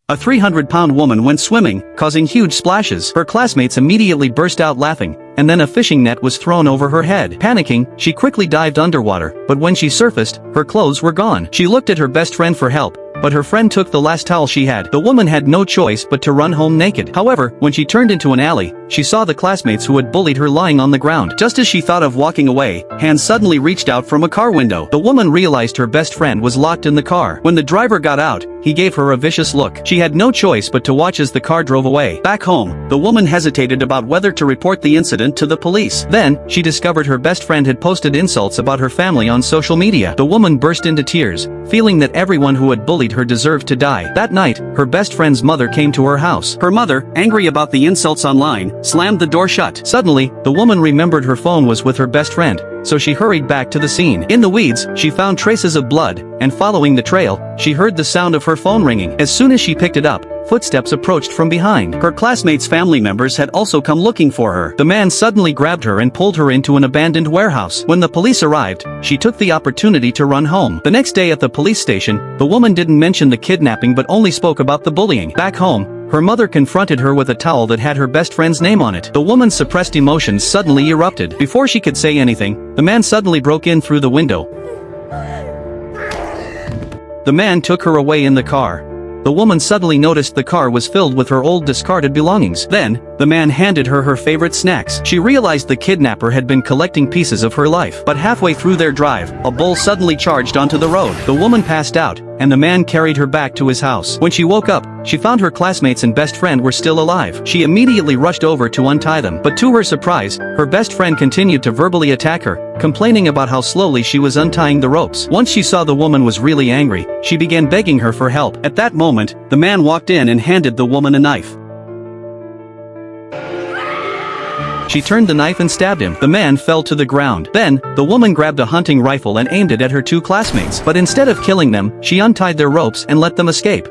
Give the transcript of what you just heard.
A 300-pound woman went swimming, causing huge splashes. Her classmates immediately burst out laughing, and then a fishing net was thrown over her head. Panicking, she quickly dived underwater, but when she surfaced, her clothes were gone. She looked at her best friend for help, but her friend took the last towel she had. The woman had no choice but to run home naked. However, when she turned into an alley, she saw the classmates who had bullied her lying on the ground. Just as she thought of walking away, hands suddenly reached out from a car window. The woman realized her best friend was locked in the car. When the driver got out, he gave her a vicious look. She had no choice but to watch as the car drove away. Back home, the woman hesitated about whether to report the incident to the police. Then, she discovered her best friend had posted insults about her family on social media. The woman burst into tears, feeling that everyone who had bullied her deserved to die. That night, her best friend's mother came to her house. Her mother, angry about the insults online, slammed the door shut. Suddenly, the woman remembered her phone was with her best friend, so she hurried back to the scene. In the weeds, she found traces of blood, and following the trail, she heard the sound of her phone ringing. As soon as she picked it up, footsteps approached from behind. Her classmates' family members had also come looking for her. The man suddenly grabbed her and pulled her into an abandoned warehouse. When the police arrived, she took the opportunity to run home. The next day at the police station, the woman didn't mention the kidnapping but only spoke about the bullying. Back home, her mother confronted her with a towel that had her best friend's name on it. The woman's suppressed emotions suddenly erupted. Before she could say anything, the man suddenly broke in through the window. The man took her away in the car. The woman suddenly noticed the car was filled with her old discarded belongings. Then, the man handed her her favorite snacks. She realized the kidnapper had been collecting pieces of her life. But halfway through their drive, a bull suddenly charged onto the road. The woman passed out, and the man carried her back to his house. When she woke up, she found her classmates and best friend were still alive. She immediately rushed over to untie them. But to her surprise, her best friend continued to verbally attack her, complaining about how slowly she was untying the ropes. Once she saw the woman was really angry, she began begging her for help. At that moment, the man walked in and handed the woman a knife. She turned the knife and stabbed him. The man fell to the ground. Then, the woman grabbed a hunting rifle and aimed it at her two classmates. But instead of killing them, she untied their ropes and let them escape.